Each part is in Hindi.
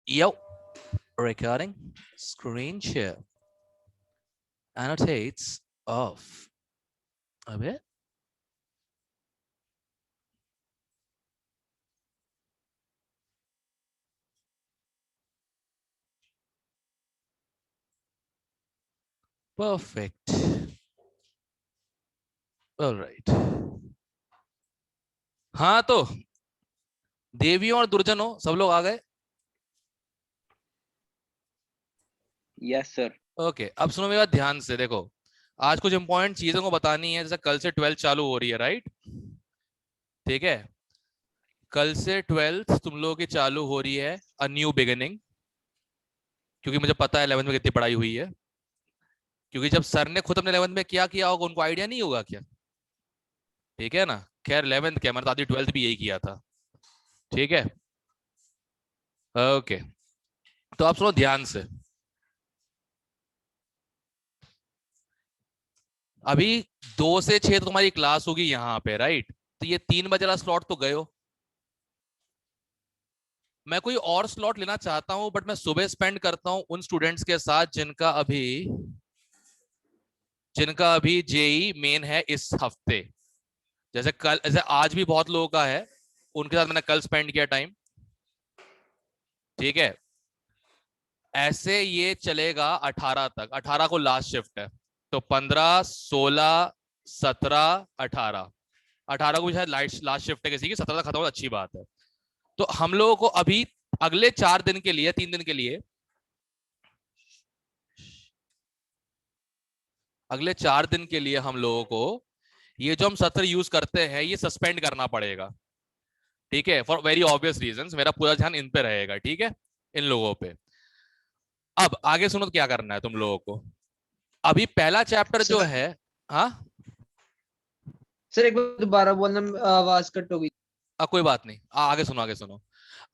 Yo, recording, screen share, annotates off. अबे perfect. All right. हाँ तो देवियों और दुर्जनों सब लोग आ गए. Yes sir. ओके अब सुनो मेरी बात ध्यान से. देखो आज कुछ इंपॉर्टेंट चीजों को बतानी है. जैसे कल से 12th चालू हो रही है, राइट? ठीक है, कल से 12th तुम लोगों की चालू हो रही है. A new beginning. क्योंकि मुझे पता है 11th में कितनी पढ़ाई हुई है. क्योंकि जब सर ने खुद अपने 11th में क्या किया होगा उनको आइडिया नहीं होगा क्या? ठीक है ना. खैर 11th क्या, मैंने तो आधी 12th भी यही किया था. ठीक है. ओके तो आप सुनो ध्यान से. अभी 2 से 6 तो तुम्हारी क्लास होगी यहाँ पे, राइट? तो ये 3 बजे वाला स्लॉट तो गए हो. मैं कोई और स्लॉट लेना चाहता हूं बट मैं सुबह स्पेंड करता हूं उन स्टूडेंट्स के साथ जिनका अभी जेई मेन है इस हफ्ते. जैसे आज भी बहुत लोगों का है, उनके साथ मैंने कल स्पेंड किया टाइम. ठीक है. ऐसे ये चलेगा 18 तक. 18 को लास्ट शिफ्ट है. तो 15, 16, 17, 18. 18 को भी शायद लास्ट शिफ्ट है किसी की. 17 तक खत्म हो, अच्छी बात है. तो हम लोगों को अभी अगले 4 दिन के लिए, 3 दिन के लिए, अगले 4 दिन के लिए हम लोगों को ये जो हम सत्र यूज करते हैं ये सस्पेंड करना पड़ेगा. ठीक है, फॉर वेरी ऑब्वियस रीजंस. मेरा पूरा ध्यान इन पे रहेगा. ठीक है, इन लोगों पे. अब आगे सुनो तो क्या करना है तुम लोगों को. अभी पहला चैप्टर जो सर है. हाँ सर एक बार दोबारा बोलना, आवाज कट हो गई. कोई बात नहीं. आगे सुनो, आगे सुनो.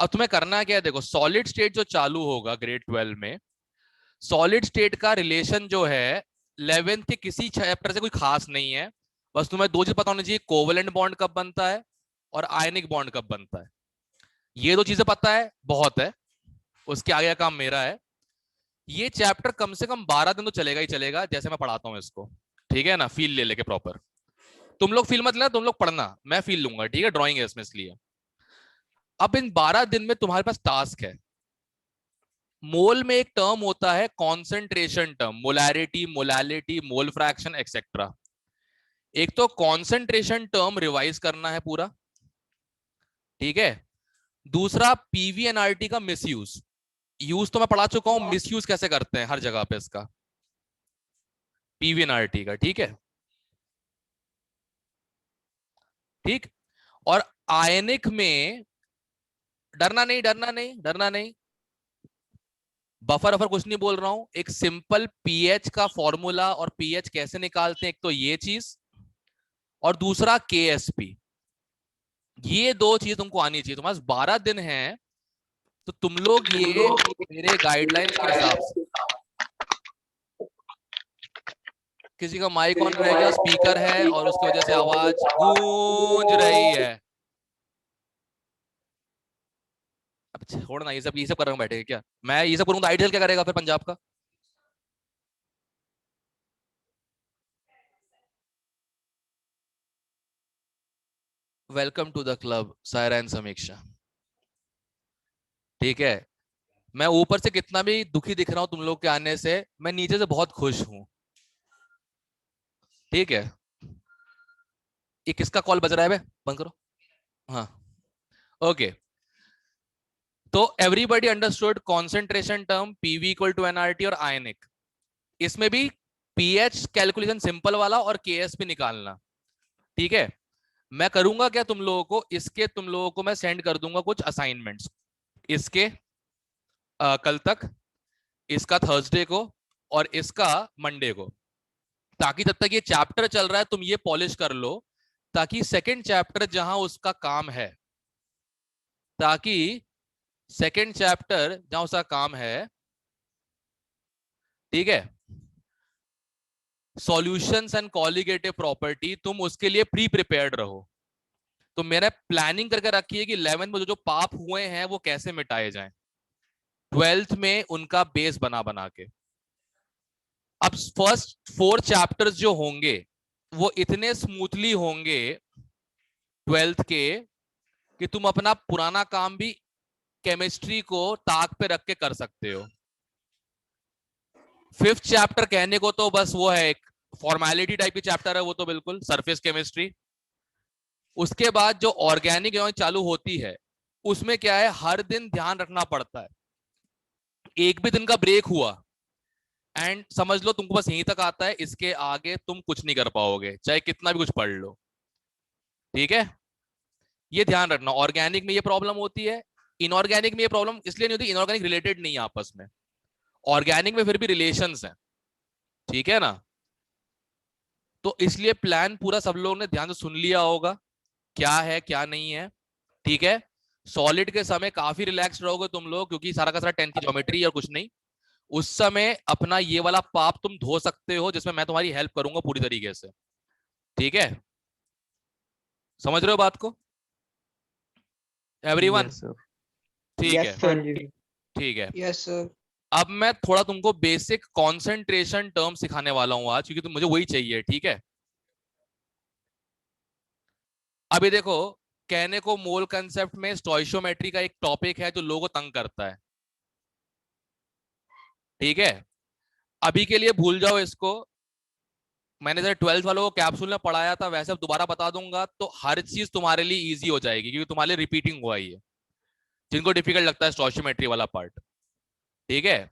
अब तुम्हें करना है क्या है, देखो सॉलिड स्टेट जो चालू होगा ग्रेड 12 में, सॉलिड स्टेट का रिलेशन जो है 11th के किसी चैप्टर से कोई खास नहीं है. बस तुम्हें 2 चीज पता होनी चाहिए. कोवेलेंट बॉन्ड कब बनता है और आयनिक बॉन्ड कब बनता है. ये 2 चीजें पता है, बहुत है. उसके आगे का काम मेरा है. ये चैप्टर कम से कम 12 दिन तो चलेगा ही चलेगा, जैसे मैं पढ़ाता हूं इसको. ठीक है ना, फील ले लेके प्रॉपर. तुम लोग फील मत लेना, तुम लोग पढ़ना, मैं फील लूंगा. ठीक है, ड्राइंग है इसमें इसलिए. अब इन 12 दिन में तुम्हारे पास टास्क है. मोल में एक टर्म होता है concentration term, molarity, molality, mole fraction etcetera. एक तो कॉन्सेंट्रेशन टर्म रिवाइज करना है पूरा. ठीक है. दूसरा पीवीएनआरटी का मिसयूज. यूज तो मैं पढ़ा चुका हूं, मिसयूज कैसे करते हैं हर जगह पे इसका, पीवीएनआरटी का. ठीक है. ठीक. और आयनिक में डरना नहीं, डरना नहीं, डरना नहीं. बफर वफर कुछ नहीं बोल रहा हूं. एक सिंपल पीएच का फॉर्मूला और पीएच कैसे निकालते हैं, एक तो ये चीज, और दूसरा केएसपी. ये 2 चीज तुमको आनी चाहिए. तुम्हारे 12 दिन है तो तुम लोग ये मेरे गाइडलाइंस के हिसाब से. किसी का माइक ऑन रह गया, स्पीकर है और उसकी वजह से आवाज गूंज रही है. अब छोड़ना, ये सब कर रहा हूं बैठे क्या. मैं ये सब करूंगा तो आईटीएल क्या करेगा फिर पंजाब का. Welcome to the club Saira and Samiksha. ठीक है. मैं ऊपर से कितना भी दुखी दिख रहा हूं तुम लोग के आने से, मैं नीचे से बहुत खुश हूं. ठीक है. ये किसका कॉल बज रहा है बे, बंद करो. हाँ. ओके. तो everybody understood concentration term, PV equal to NRT और आयनिक. इसमें भी पीएच कैलकुलेशन सिंपल वाला और केएस भी निकालना. ठीक है. मैं करूंगा क्या तुम लोगों को, इसके तुम लोगों को मैं सेंड कर दूंगा कुछ असाइनमेंट्स इसके कल तक, इसका थर्सडे को और इसका मंडे को. ताकि जब तक ये चैप्टर चल रहा है तुम ये पॉलिश कर लो, ताकि सेकंड चैप्टर जहां उसका काम है, ताकि सेकंड चैप्टर जहां उसका काम है, ठीक है, सॉल्यूशंस एंड कॉलिगेटिव प्रॉपर्टी, तुम उसके लिए प्री प्रिपेयर्ड रहो. तो मैंने प्लानिंग करके रखी है कि 11th में जो जो पाप हुए हैं वो कैसे मिटाए जाएं. ट्वेल्थ में उनका बेस बना बना के। अब फर्स्ट 4 चैप्टर्स जो होंगे वो इतने स्मूथली होंगे ट्वेल्थ के कि तुम अपना पुराना काम भी केमिस्ट्री को ताक पे रख के कर सकते हो। 5th चैप्टर कहने को तो बस वो है, एक फॉर्मेलिटी टाइप की चैप्टर है वो, तो बिल्कुल सरफेस केमिस्ट्री। उसके बाद जो ऑर्गेनिक चालू होती है उसमें क्या है, हर दिन ध्यान रखना पड़ता है। एक भी दिन का ब्रेक हुआ एंड समझ लो तुमको बस यहीं तक आता है, इसके आगे तुम कुछ नहीं कर पाओगे चाहे कितना भी कुछ पढ़ लो। ठीक है, ये ध्यान रखना। ऑर्गेनिक में ये प्रॉब्लम होती है, इनऑर्गेनिक में ये प्रॉब्लम इसलिए नहीं होती, इनऑर्गेनिक रिलेटेड नहीं है आपस में, ऑर्गेनिक में फिर भी रिलेशंस हैं। ठीक है ना, तो इसलिए प्लान पूरा सब लोगों ने ध्यान से सुन लिया होगा, क्या है क्या नहीं है। ठीक है, सॉलिड के समय काफी रिलैक्स रहोगे तुम लोग, क्योंकि सारा का सारा 10th की ज्योमेट्री और कुछ नहीं। उस समय अपना ये वाला पाप तुम धो सकते हो, जिसमें मैं तुम्हारी हेल्प करूंगा पूरी तरीके से। ठीक है, समझ रहे हो बात को एवरीवन? Yes sir. ठीक है, हाँ जी। ठीक है। Yes sir. अब मैं थोड़ा तुमको बेसिक कंसंट्रेशन टर्म सिखाने वाला हूं आज, क्योंकि तुम मुझे वही चाहिए। ठीक है, अभी देखो, कहने को मोल कंसेप्ट में स्टोइशियोमेट्री का एक टॉपिक है जो लोगों को तंग करता है। ठीक है, अभी के लिए भूल जाओ इसको। मैंने जैसे 12th वालों को कैप्सूल में पढ़ाया था वैसे अब दोबारा बता दूंगा, तो हर चीज तुम्हारे लिए इजी हो जाएगी, क्योंकि तुम्हारे लिए रिपीटिंग हुआ ही है, जिनको डिफिकल्ट लगता है स्टोइशियोमेट्री वाला पार्ट। ठीक है,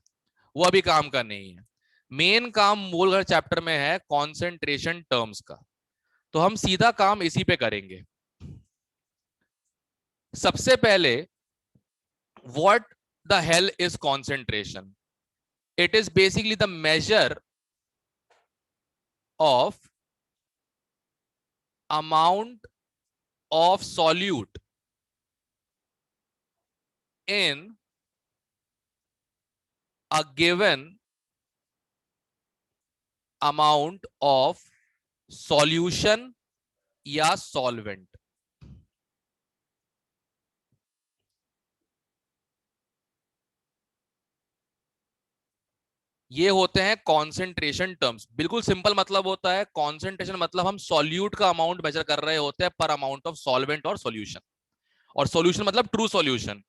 वो अभी काम का नहीं है। मेन काम मोल हर चैप्टर में है कॉन्सेंट्रेशन टर्म्स का, तो हम सीधा काम इसी पे करेंगे। सबसे पहले, what the hell is concentration? It is basically the measure of amount of solute in a given amount of solution या solvent। ये होते हैं कॉन्सेंट्रेशन टर्म्स। बिल्कुल सिंपल मतलब होता है कॉन्सेंट्रेशन, मतलब हम सॉल्यूट का अमाउंट मेजर कर रहे होते हैं पर अमाउंट ऑफ सॉल्वेंट और सॉल्यूशन। और सॉल्यूशन मतलब ट्रू सॉल्यूशन।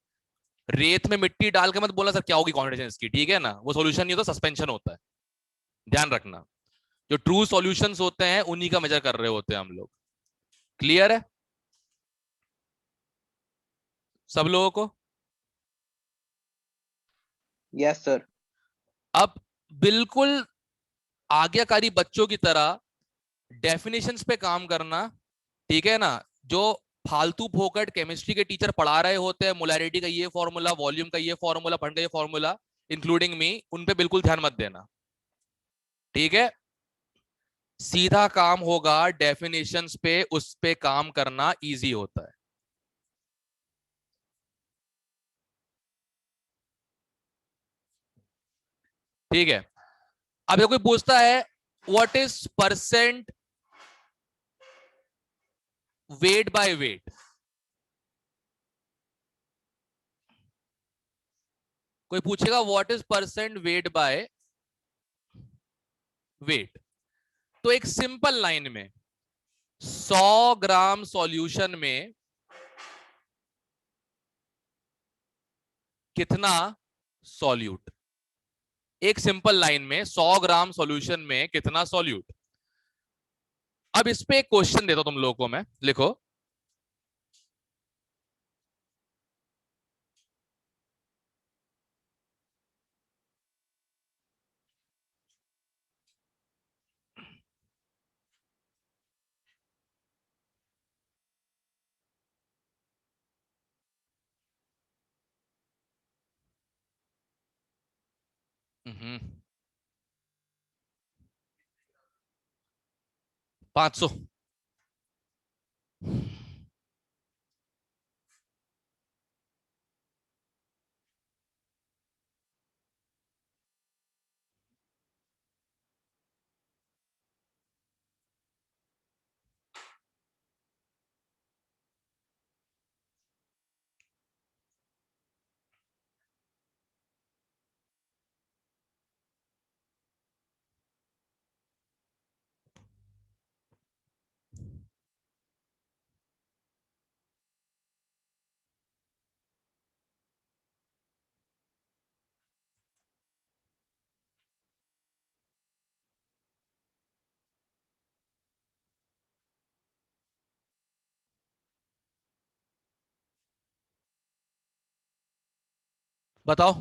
रेत में मिट्टी डाल के मत बोलना सर क्या होगी कॉन्सेंट्रेशन इसकी, ठीक है ना, वो सॉल्यूशन नहीं होता, सस्पेंशन होता है, ध्यान रखना। जो ट्रू सॉल्यूशंस होते हैं उन्हीं का मेजर कर रहे होते हैं हम लोग। क्लियर है सब लोगों को? Yes sir. अब बिल्कुल आज्ञाकारी बच्चों की तरह डेफिनेशंस पे काम करना। ठीक है ना, जो फालतू फोकट केमिस्ट्री के टीचर पढ़ा रहे होते हैं, मोलैरिटी का ये फॉर्मूला, वॉल्यूम का ये फॉर्मूला, फंड का ये फॉर्मूला, इंक्लूडिंग मी, उन पे बिल्कुल ध्यान मत देना। ठीक है, सीधा काम होगा डेफिनेशंस पे, उस पे काम करना इजी होता है। ठीक है, अब कोई पूछता है what is percent weight by wait? कोई पूछेगा what is percent weight by wait, तो एक सिंपल लाइन में 100 ग्राम सॉल्यूशन में कितना सॉल्यूट, एक सिंपल लाइन में 100 ग्राम सॉल्यूशन में कितना सॉल्यूट। अब इस पे एक क्वेश्चन देता हूं तुम लोगों को मैं, लिखो। हम्म, 500। बताओ,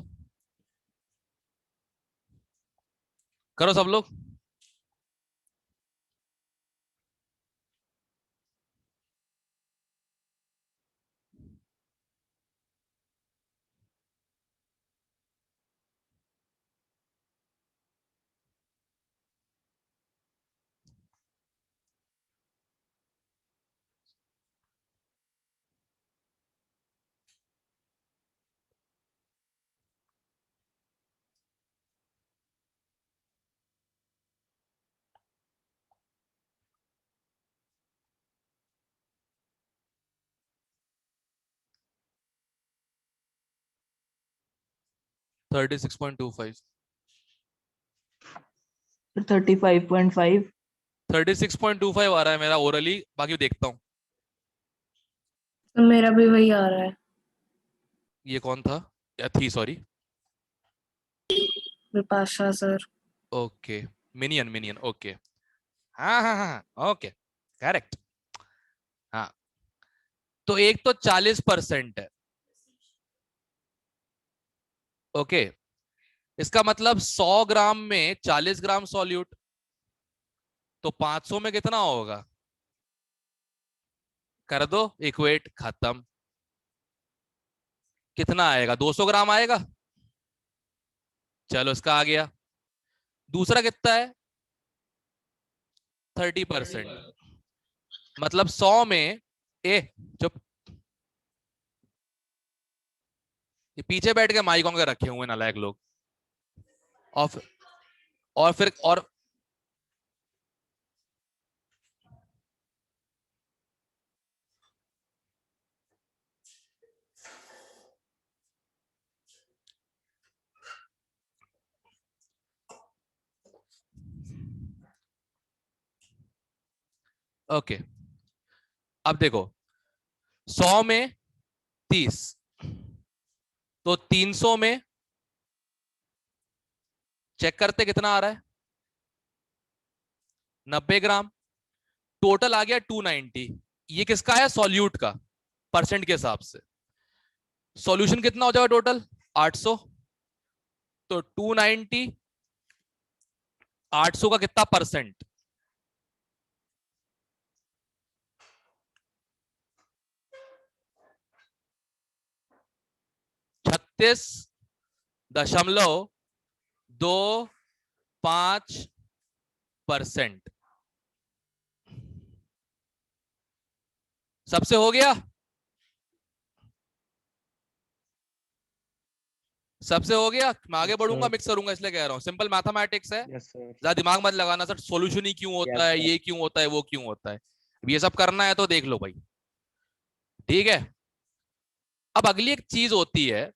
करो सब लोग। थर्टी 36.25। 35.5। 36.25 आ रहा है मेरा ओरली, बाकी देखता हूँ। मेरा भी वही आ रहा है। ये कौन था या थी, sorry. Vipasha sir. Okay, minion minion, okay. हाँ हाँ हाँ, ओके, करेक्ट। हाँ, तो एक तो 40% है। ओके, इसका मतलब 100 ग्राम में 40 ग्राम सॉल्यूट, तो 500 में कितना होगा? कर दो इक्वेट, खत्म। कितना आएगा? 200 ग्राम आएगा। चलो, इसका आ गया। दूसरा कितना है? 30%। मतलब 100 में, ए चुप, ये पीछे बैठ के माइक ऑन के रखे हुए नालायक लोग। और फिर और फिर और ओके, अब देखो, 100 में 30, तो 300 में चेक करते कितना आ रहा है? 90 ग्राम। टोटल आ गया 290। ये किसका है? सॉल्यूट का, परसेंट के हिसाब से। सॉल्यूशन कितना हो जाएगा टोटल? 800। तो 290, 800 का कितना परसेंट? 36.25%। सबसे हो गया? सबसे हो गया? मैं आगे बढ़ूंगा, मिक्स करूंगा, इसलिए कह रहा हूं, सिंपल मैथमेटिक्स है। Yes sir. ज्यादा दिमाग मत लगाना सर, सॉल्यूशन ही क्यों होता यस है, सर। ये क्यों होता है, वो क्यों होता है, ये सब करना है तो देख लो भाई। ठीक है, अब अगली एक चीज होती है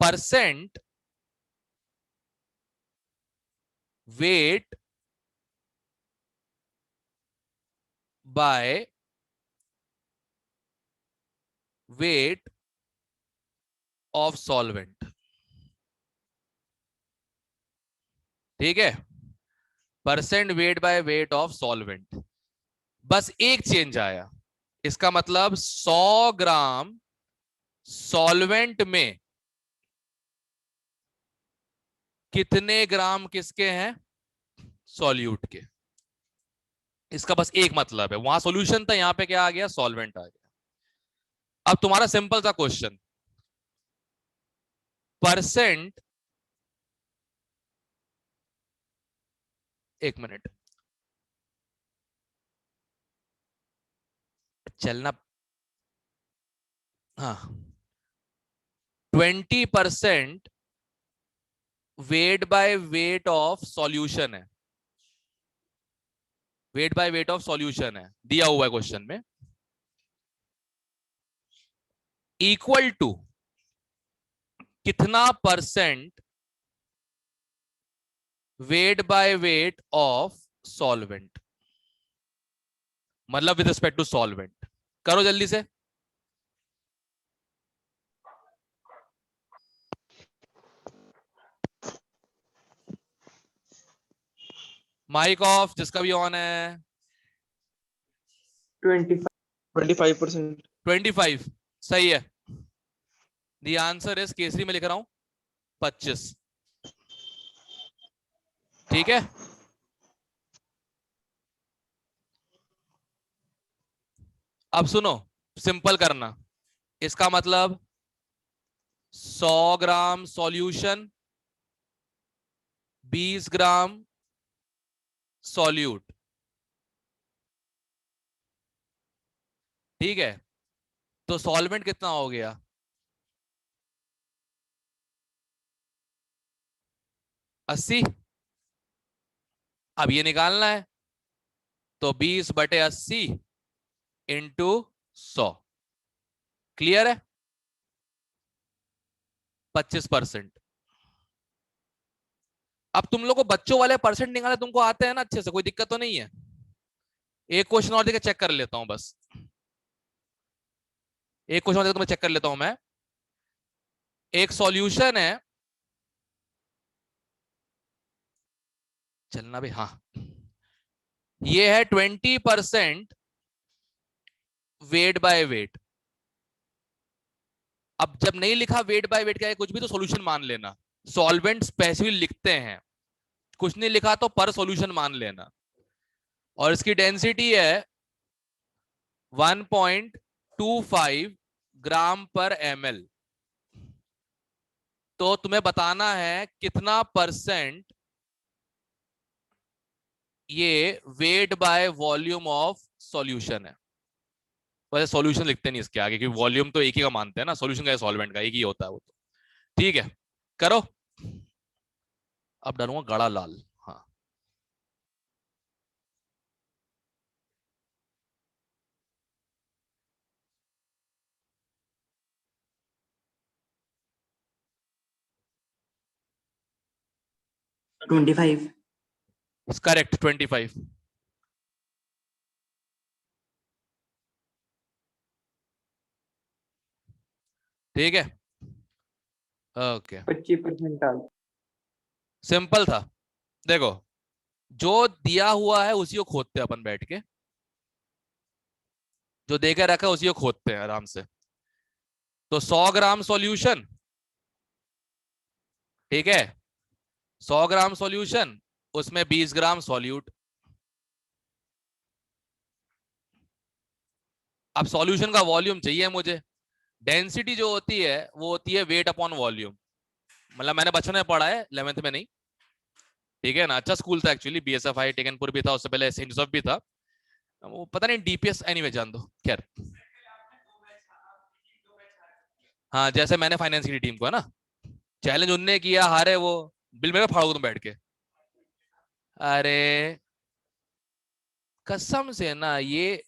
percent weight by weight of solvent. ठीक है, percent weight by weight of solvent. बस एक चेंज आया, इसका मतलब 100 ग्राम सॉल्वेंट में कितने ग्राम किसके हैं? सॉल्यूट के। इसका बस एक मतलब है, वहां सॉल्यूशन था, यहां पे क्या आ गया? सॉल्वेंट आ गया। अब तुम्हारा सिंपल सा क्वेश्चन, परसेंट, एक मिनट चलना, हाँ, 20% weight by weight of solution है। Weight by weight of solution है, दिया हुआ है क्वेश्चन में, इक्वल टू कितना percent weight by weight of solvent, मतलब विद रिस्पेक्ट टू सॉल्वेंट। करो जल्दी से। माइक ऑफ जिसका भी ऑन है। 25%। 25, सही है। द आंसर इज, केसरी में लिख रहा हूं, 25। ठीक है, अब सुनो, सिंपल करना। इसका मतलब 100 ग्राम सॉल्यूशन, 20 ग्राम सॉल्यूट। ठीक है, तो सॉल्वेंट कितना हो गया? 80। अब ये निकालना है, तो 20/80 इंटू 100। क्लियर है? 25%। अब तुम लोग को बच्चों वाले परसेंट निकालने तुमको आते हैं ना अच्छे से, कोई दिक्कत तो नहीं है? एक क्वेश्चन और देकर चेक कर लेता हूं बस, एक क्वेश्चन और देकर तुम्हें चेक कर लेता हूं मैं। एक सॉल्यूशन है, चलना भी, हाँ, ये है 20% वेट बाय वेट। अब जब नहीं लिखा वेट बाय वेट क्या है कुछ भी, तो सॉल्यूशन मान लेना। सॉल्वेंट स्पेसिफिक लिखते हैं, कुछ नहीं लिखा तो पर सॉल्यूशन मान लेना। और इसकी डेंसिटी है 1.25 ग्राम पर ml। तो तुम्हें बताना है कितना परसेंट ये weight by volume of solution है। वैसे सॉल्यूशन लिखते नहीं इसके आगे, क्योंकि वॉल्यूम तो एक ही का मानते हैं ना, सॉल्यूशन का सॉल्वेंट का एक ही होता है वो तो। ठीक है, करो। अब डालूंगा गाढ़ा लाल। हाँ, करेक्ट, 25। ठीक है, ओके, 25% डाल। सिंपल था। देखो, जो दिया हुआ है उसी को खोदते हैं अपन बैठ के, जो देकर रखा है उसी को खोदते हैं आराम से। तो 100 ग्राम सॉल्यूशन, ठीक है, 100 ग्राम सॉल्यूशन, उसमें 20 ग्राम सॉल्यूट। अब सॉल्यूशन का वॉल्यूम चाहिए मुझे। डेंसिटी जो होती है वो होती है वेट अपॉन वॉल्यूम। मतलब मैंने बचपन में पढ़ा है, 11th में नहीं। ठीक है ना, अच्छा स्कूल था एक्चुअली, BSFI टेकनपुर भी था, उससे पहले सेंट जोसेफ भी था। वो पता नहीं, DPS, एनीवे जान दो, खैर। हाँ, जैसे मैंने फाइनेंस की टीम को है ना, चैलेंज उनने किया, हारे वो, बिल मेरे फाड़ोगे तुम बैठ के। अरे कसम से ना, ये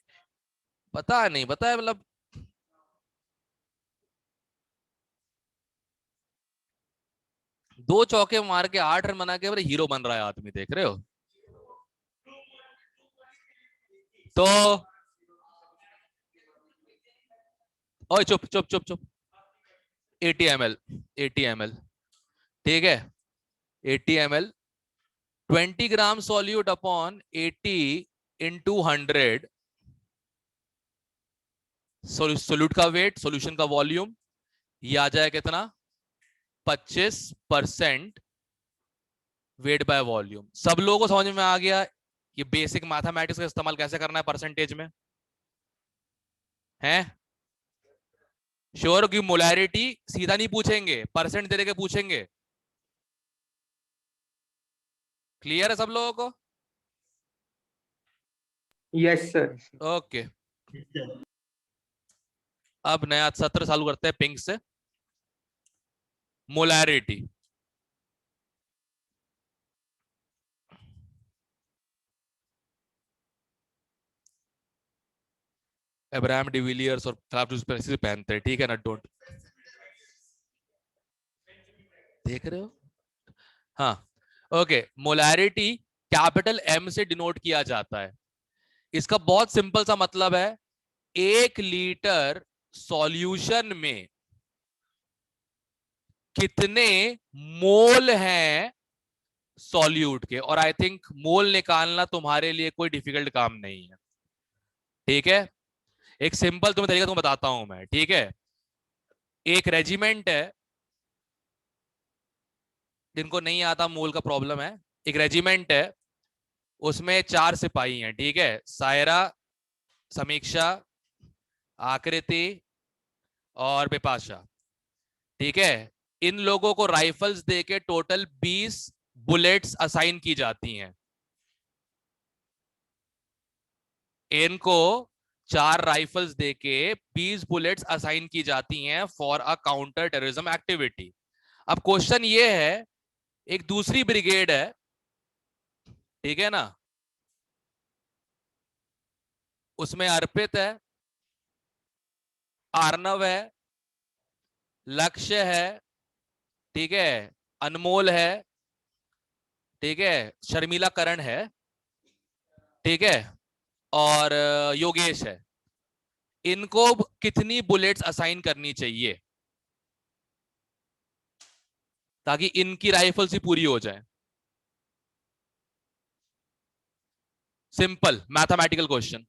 पता नहीं, पता है मतलब, दो चौके मार के 8 रन बना के बड़े हीरो बन रहा है आदमी, देख रहे हो? तो ओए चुप चुप चुप चुप, 80 ml, 80 ml, ठीक है, 80 ml, 20 ग्राम सॉल्यूट अपॉन 80 इंटू 100। सोल्यूट का वेट, सॉल्यूशन का वॉल्यूम, ये आ जाए कितना? 25% वेट बाय वॉल्यूम। सब लोगों को समझ में आ गया ये बेसिक मैथमेटिक्स का इस्तेमाल कैसे करना है परसेंटेज में? है श्योर की मोलैरिटी सीधा नहीं पूछेंगे, परसेंट दे के पूछेंगे। क्लियर है सब लोगों को? Yes sir. ओके, अब नया सत्र चालू करते हैं पिंक से। मोलैरिटी, अब्राहम डिविलियर्स और पहनते हैं, ठीक है ना, डोंट, देख रहे हो? हाँ, ओके, मोलैरिटी कैपिटल M से डिनोट किया जाता है। इसका बहुत सिंपल सा मतलब है, 1 लीटर सॉल्यूशन में कितने मोल हैं सॉल्यूट के। और आई थिंक मोल निकालना तुम्हारे लिए कोई डिफिकल्ट काम नहीं है। ठीक है, एक सिंपल तुम्हें तरीका तुम बताता हूं मैं, ठीक है? एक रेजिमेंट है, जिनको नहीं आता मोल का प्रॉब्लम है, एक रेजिमेंट है, उसमें 4 सिपाही हैं, ठीक है, सायरा, समीक्षा, आकृति और बिपाशा, ठीक है। इन लोगों को राइफल्स देके टोटल 20 बुलेट्स असाइन की जाती हैं। इनको 4 राइफल्स देके 20 बुलेट्स असाइन की जाती हैं for a counter terrorism activity. अब क्वेश्चन ये है, एक दूसरी ब्रिगेड है, ठीक है ना, उसमें अर्पित है, आर्नव है, लक्ष्य है, ठीक है, अनमोल है, ठीक है, शर्मिला करण है, ठीक है, और योगेश है। इनको कितनी बुलेट्स असाइन करनी चाहिए ताकि इनकी राइफल्स ही पूरी हो जाए? Simple mathematical question.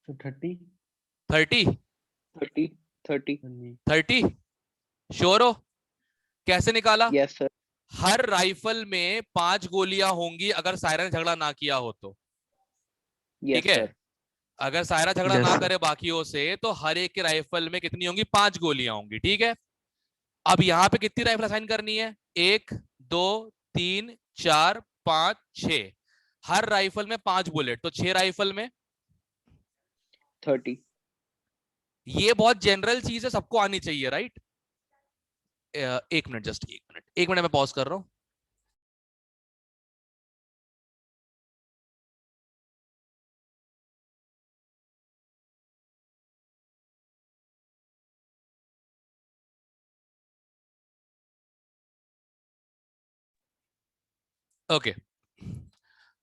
30 30 30 30 30 श्योर हो? कैसे निकाला? Yes sir. हर राइफल में 5 गोलियां होंगी अगर सायरा ने झगड़ा ना किया हो तो, ठीक यस है। सर। अगर सायरा झगड़ा Yes, ना sir. करे बाकियों से तो हर एक के राइफल में कितनी होंगी? 5 गोलियां होंगी, ठीक है। अब यहां पे कितनी राइफल असाइन करनी है? 1 2 3 4 5 6। हर राइफल में 5 बुलेट, तो 6 राइफल में 30। ये बहुत जनरल चीज है, सबको आनी चाहिए, राइट? एक मिनट, जस्ट एक मिनट, मैं पॉज कर रहा हूं। ओके,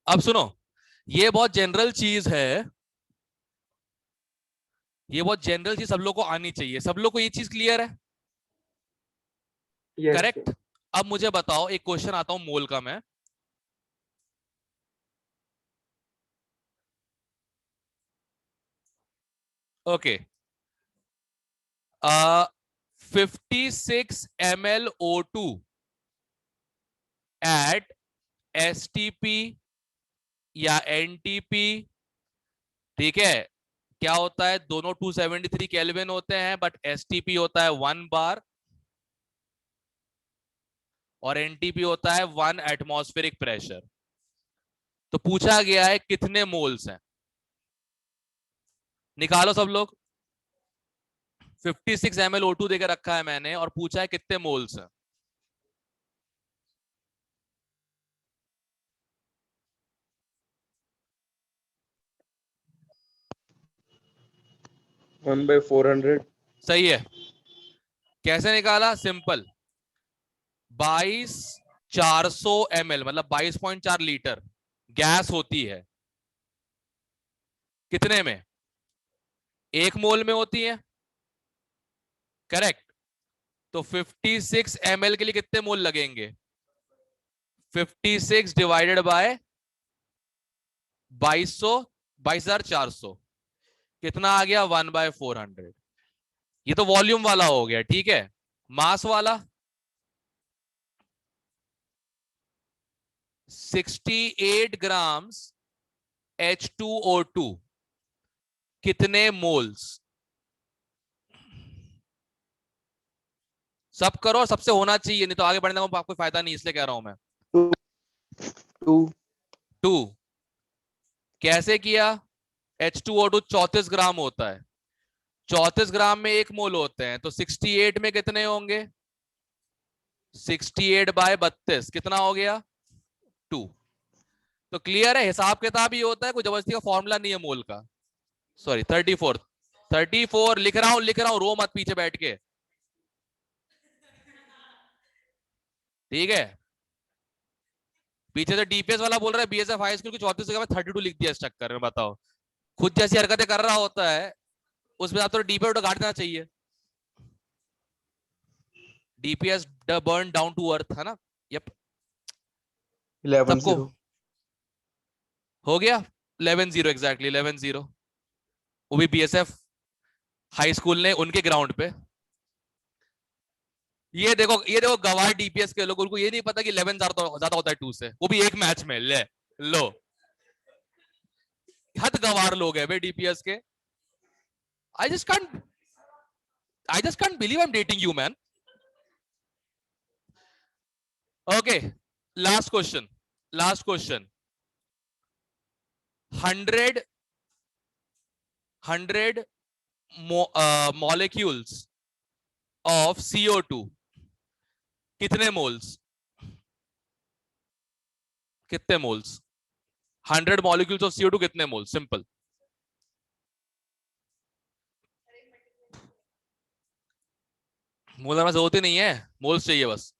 अब सुनो, ये बहुत जनरल चीज है, ये बहुत जनरल चीज सब लोग को आनी चाहिए। सब लोग को ये चीज क्लियर है? करेक्ट। अब मुझे बताओ, एक क्वेश्चन आता हूं मोल का मैं। Okay, 56 ml O2 at STP या NTP, ठीक है, क्या होता है? दोनों 273 केल्विन होते हैं, बट STP होता है 1 बार और NTP होता है 1 एटमॉस्फेरिक प्रेशर। तो पूछा गया है कितने मोल्स हैं, निकालो सब लोग। 56 ml O2 देकर रखा है मैंने और पूछा है कितने मोल्स हैं। One by 400। सही है। कैसे निकाला? सिंपल, 22,400 ml मतलब 22.4 लीटर गैस होती है, कितने में? 1 मोल में होती है, करेक्ट। तो 56 ml के लिए कितने मोल लगेंगे? 56 डिवाइडेड बाय 22,400, कितना आ गया? 1/400। ये तो वॉल्यूम वाला हो गया, ठीक है। मास वाला 68 ग्राम्स H2O2, कितने मोल्स? सब करो, सबसे होना चाहिए, नहीं तो आगे बढ़ने में आपको फायदा नहीं, इसलिए कह रहा हूं मैं। 2 कैसे किया? H2O2 34 ग्राम होता है, 34 ग्राम में 1 मोल होते हैं, तो 68 में कितने होंगे? 68 बाय 32 कितना हो गया? 2। तो क्लियर है, हिसाब किताब ही होता है, कोई जबरदस्ती का फॉर्मूला नहीं है मोल का। सॉरी, 34 लिख रहा हूं, रो मत पीछे बैठ के, ठीक है। पीछे से डीपीएस वाला बोल रहा है बीएसएफ हाई स्कूल की 34 जगह 32 लिख दिया इस चक्कर में, बताओ। खुद जैसी हरकतें कर रहा होता है, उसमें आप तो डीपीएस तो गाड़ देना चाहिए। DPS burn down to earth, है ना? यप, 11-0 हो गया 11-0, एग्जैक्टली 11-0। वो भी बीएसएफ हाई स्कूल ने, उनके ग्राउंड पे। ये देखो गवार डीपीएस के लोग, उनको ये नहीं पता कि 11 ज्यादा होता है 2 से, वो भी एक मैच में। ले लो, हद गवार लोग है भाई डीपीएस के। I just can't believe I am dating you man. Okay, last question 100 molecules of CO2 कितने मोल्स? 100 molecules of CO2 कितने मोल्स? सिंपल। मोल में जरूरत ही नहीं है, मोल्स चाहिए बस।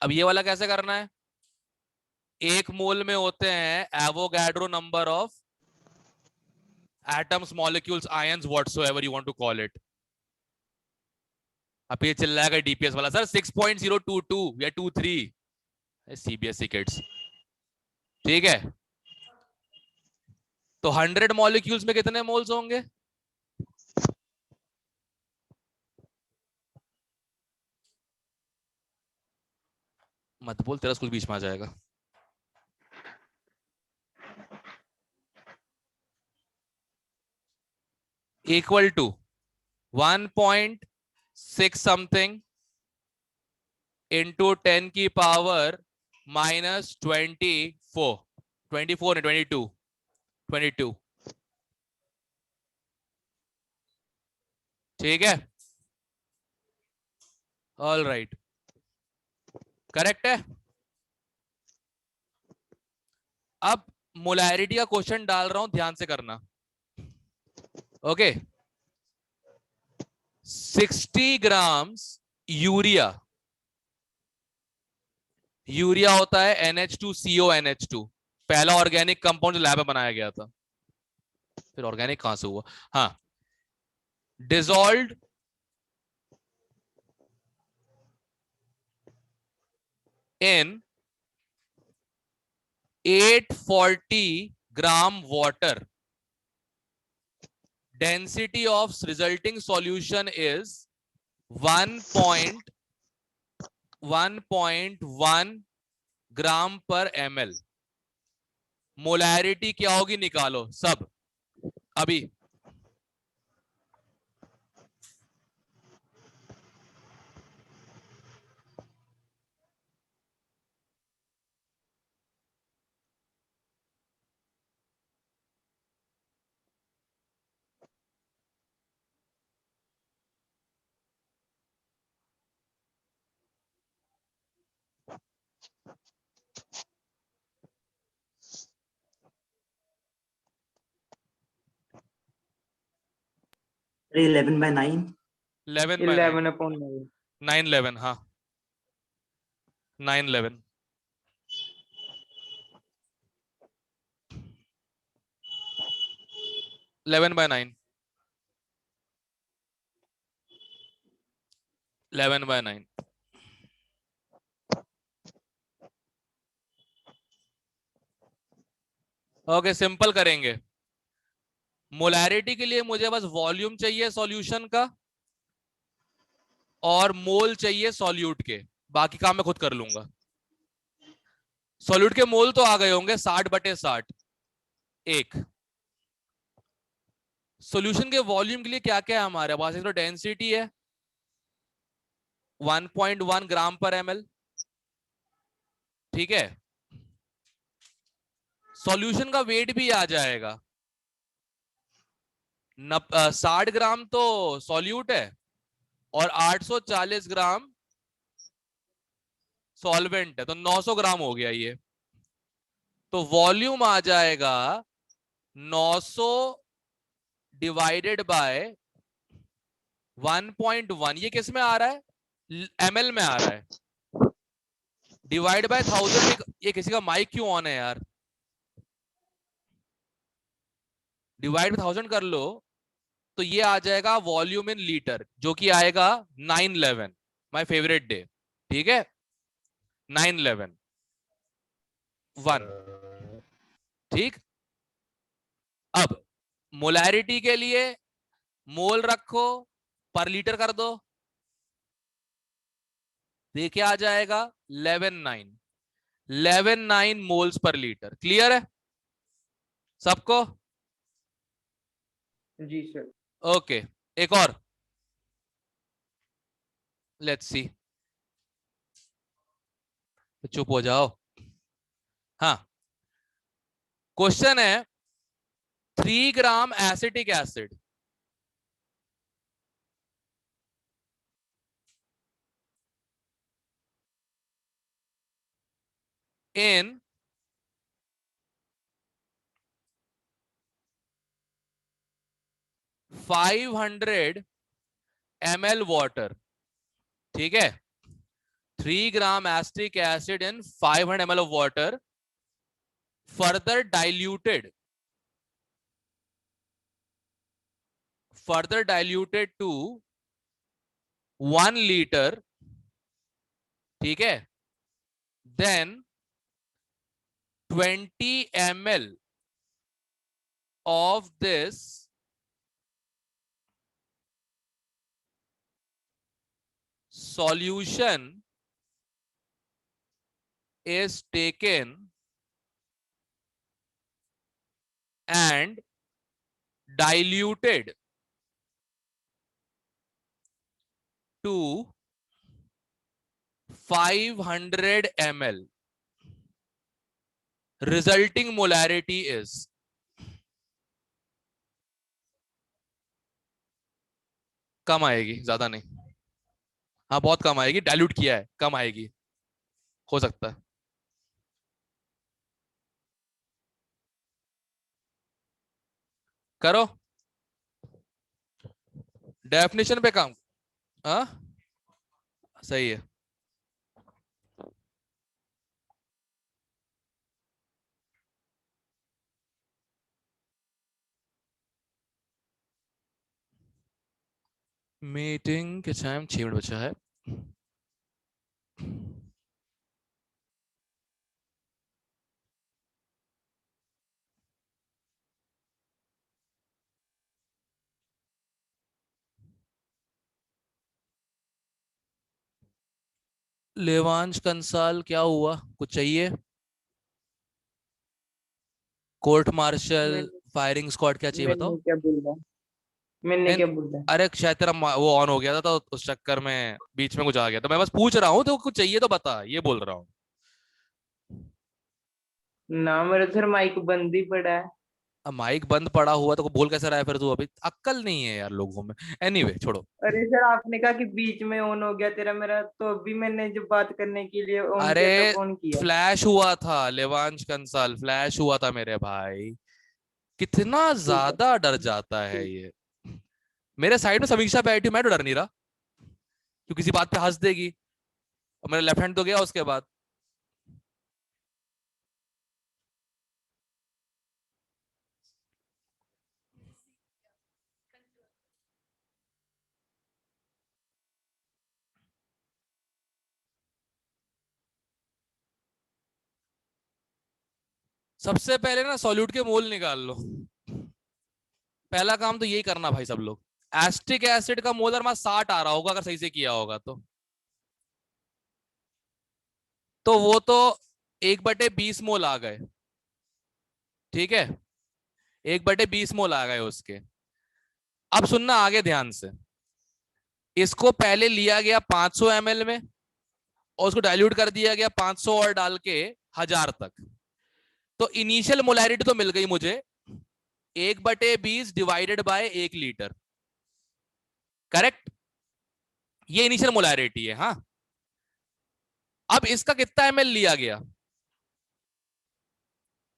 अब ये वाला कैसे करना है? एक मोल में होते हैं Avogadro number of atoms, molecules, ions, whatsoever you want to call it. अब ये चल रहा है डीपीएस वाला, सर 6.022 या 23, सीबीएसई किड्स। ठीक है, तो 100 मॉलिक्यूल्स में कितने मोल्स होंगे? मत बोल, तेरा स्कूल बीच में आ जाएगा। इक्वल टू 1.6 समथिंग इंटू 10 की पावर -22। ठीक है, ऑल राइट, करेक्ट है। अब मोलैरिटी का क्वेश्चन डाल रहा हूं, ध्यान से करना। ओके, 60 ग्राम्स यूरिया होता है NH2CONH2, पहला ऑर्गेनिक कंपाउंड जो लैब में बनाया गया था। फिर ऑर्गेनिक कहां से हुआ? हाँ, dissolved in 840 gram water. Density of resulting solution is 1.1 ग्राम पर ml। मोलैरिटी क्या होगी निकालो सब अभी। अरे 11/9 11/9 9/11 हाँ 9/11 11/9 11/9। ओके, सिंपल करेंगे। मोलैरिटी के लिए मुझे बस वॉल्यूम चाहिए सॉल्यूशन का और मोल चाहिए सॉल्यूट के, बाकी काम मैं खुद कर लूंगा। सॉल्यूट के मोल तो आ गए होंगे 60/60 एक। सॉल्यूशन के वॉल्यूम के लिए क्या क्या है हमारे पास? तो डेंसिटी है 1.1 ग्राम पर ml। ठीक है, सॉल्यूशन का वेट भी आ जाएगा 60 ग्राम तो सॉल्यूट है और 840 ग्राम सॉल्वेंट है, तो 900 ग्राम हो गया ये। तो वॉल्यूम आ जाएगा 900 डिवाइडेड बाय 1.1। ये किस में आ रहा है? ml में आ रहा है। Divide by 1000। ये किसी का माइक क्यों ऑन है यार? डिवाइड बाय 1000 कर लो तो ये आ जाएगा वॉल्यूम इन लीटर, जो कि आएगा 911, माय फेवरेट डे। ठीक है, 911 1। ठीक, अब मोलैरिटी के लिए मोल रखो, पर लीटर कर दो, देखिए आ जाएगा 11.9 मोल्स पर लीटर। क्लियर है सबको? जी सर। ओके, एक और, लेट्स सी। चुप हो जाओ। हाँ, क्वेश्चन है 3 gram acetic acid in 500 ml water। ठीक है, 3 gram acetic acid in 500 ml of water, further diluted to 1 liter। ठीक है, then 20 ml of this solution is taken and diluted to 500 ml, resulting molarity is। कम आएगी, ज्यादा नहीं। हाँ बहुत कम आएगी, डाइल्यूट किया है, कम आएगी, हो सकता है। करो डेफिनेशन पे काम। हाँ सही है। मीटिंग के टाइम 6 मिनट बचा है। लेवांश कंसाल क्या हुआ, कुछ चाहिए? कोर्ट मार्शल, फायरिंग स्क्वाड, क्या चाहिए बताओ? क्या बोल रहा मैंने नहीं, क्या बोल रहा अरे शायद तेरा वो ऑन हो गया था, तो उस चक्कर में बीच में कुछ आ गया, तो मैं बस पूछ रहा हूँ, तो कुछ चाहिए तो बता, ये बोल रहा हूँ। ना, मेरा सर माइक बंद ही पड़ा है। अब माइक बंद पड़ा हुआ तो बोल कैसे रहा है फिर तू? अभी अक्ल नहीं है यार लोगों में। एनीवे छोड़ो। अरे सर, आपने कहा कि बीच में ऑन हो गया तेरा मेरा, तो अभी मैंने जब बात करने के लिए ऑन अरे किया तब ऑन किया। फ्लैश हुआ था, लेवांश कंसाल फ्लैश हुआ था मेरे भाई। कितना ठीक है। ज्यादा डर जाता है ये। मेरे साइड में समीक्षा बैठी, मैं तो डर नहीं रहा, क्यों किसी बात पे हंस देगी, और मेरा लेफ्ट हैंड तो गया उसके बाद। सबसे पहले ना सॉल्यूट के मोल निकाल लो, पहला काम तो यही करना भाई सब लोग। एस्टिक एसिड का मोलर मास 60 आ रहा होगा अगर सही से किया होगा तो वो तो 1/20 मोल आ गए। ठीक है, 1/20 मोल आ गए उसके। अब सुनना आगे ध्यान से, इसको पहले लिया गया 500 ml में, और उसको डाइल्यूट कर दिया गया 500 और डाल के 1000 तक। तो इनिशियल मोलैरिटी तो मिल गई मुझे 1/20 डिवाइडेड बाय 1 लीटर। करेक्ट, ये इनिशियल मोलैरिटी है। हाँ, अब इसका कितना ml लिया गया?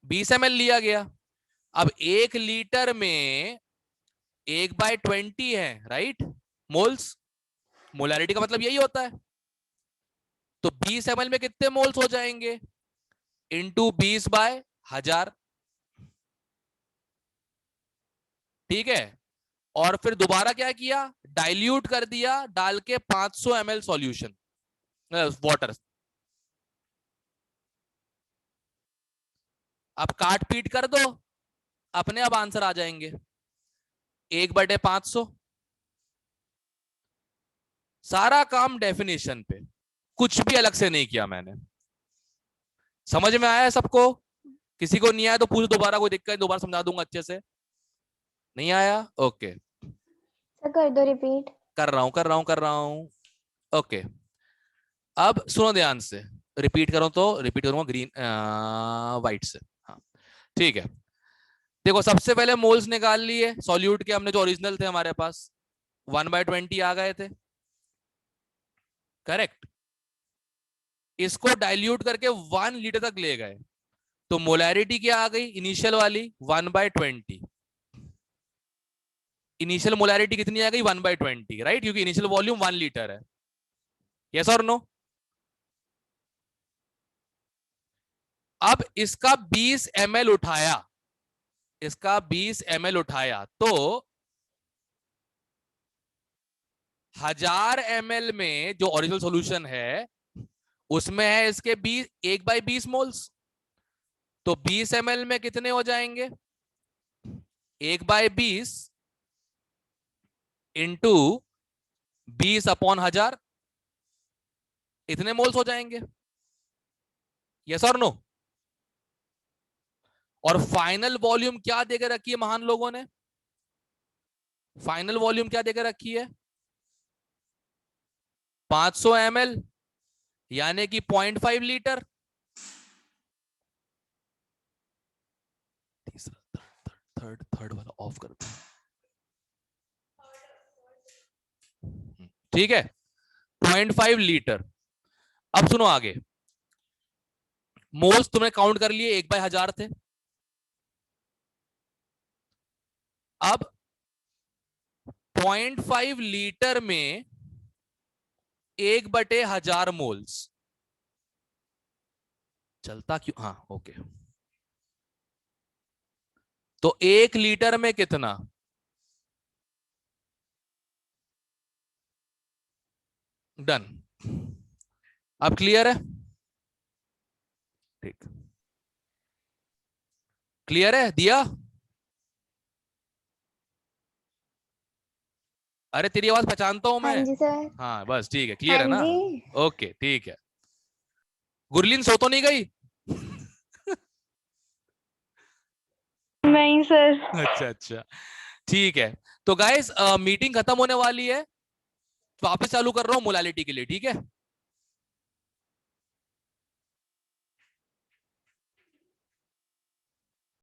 20 ml लिया गया। अब 1 लीटर में 1/20 है, राइट? मोल्स, मोलैरिटी का मतलब यही होता है। तो 20 ml में कितने मोल्स हो जाएंगे? इंटू 20/1000। ठीक है, और फिर दोबारा क्या किया, डाइल्यूट कर दिया डाल के 500 ml सॉल्यूशन वाटर। अब काट पीट कर दो, अपने आप आंसर आ जाएंगे। 1/500, सारा काम डेफिनेशन पे, कुछ भी अलग से नहीं किया मैंने। समझ में आया है सबको? किसी को नहीं आया तो पूछ दोबारा, कोई दिक्कत दोबारा समझा दूंगा अच्छे से। नहीं आया? ओके, सर कर दो रिपीट। कर रहा हूं। ओके, अब सुनो ध्यान से, रिपीट करो तो रिपीट करूंगा ग्रीन व्हाइट से। हाँ ठीक है, देखो सबसे पहले मोल्स निकाल लिए सॉल्यूट के हमने, जो ओरिजिनल थे हमारे पास 1/20 आ गए थे, करेक्ट। इसको डाइल्यूट करके 1 लीटर तक ले गए, तो मोलैरिटी क्या आ गई इनिशियल वाली 1/20। इनिशियल मोलैरिटी कितनी आ गई 1/20, राइट, क्योंकि इनिशियल वॉल्यूम 1 लीटर है। यस और नो? अब इसका 20 ml उठाया, इसका 20 ml उठाया, तो 1000 ml में जो ओरिजिनल सॉल्यूशन है उसमें है इसके 1/20 मोल्स, तो 20 ml में कितने हो जाएंगे, 1/20 इंटू 20/1000, इतने मोल्स हो जाएंगे। यस और नो? और फाइनल वॉल्यूम क्या देकर रखी है महान लोगों ने, फाइनल वॉल्यूम क्या देकर रखी है 500 ml, यानी कि 0.5 लीटर। तीसरा थर्ड वाला ऑफ कर दो, ठीक है, 0.5 लीटर। अब सुनो आगे, मोल्स तुमने काउंट कर लिए 1/1000 थे। अब 0.5 लीटर में 1/1000 मोल्स चलता क्यों, हाँ ओके, तो 1 लीटर में कितना, डन। अब क्लियर है? ठीक, क्लियर है? दिया? अरे तेरी आवाज पहचानता हूं मैं। हाँ जी सर। हाँ बस ठीक है, क्लियर है हाँ ना? जी। ओके ठीक है। गुरलीन सो तो नहीं गई? नहीं सर। अच्छा अच्छा, ठीक है। तो गाइस मीटिंग खत्म होने वाली है, वापस चालू कर रहा हूँ मोलालिटी के लिए, ठीक है?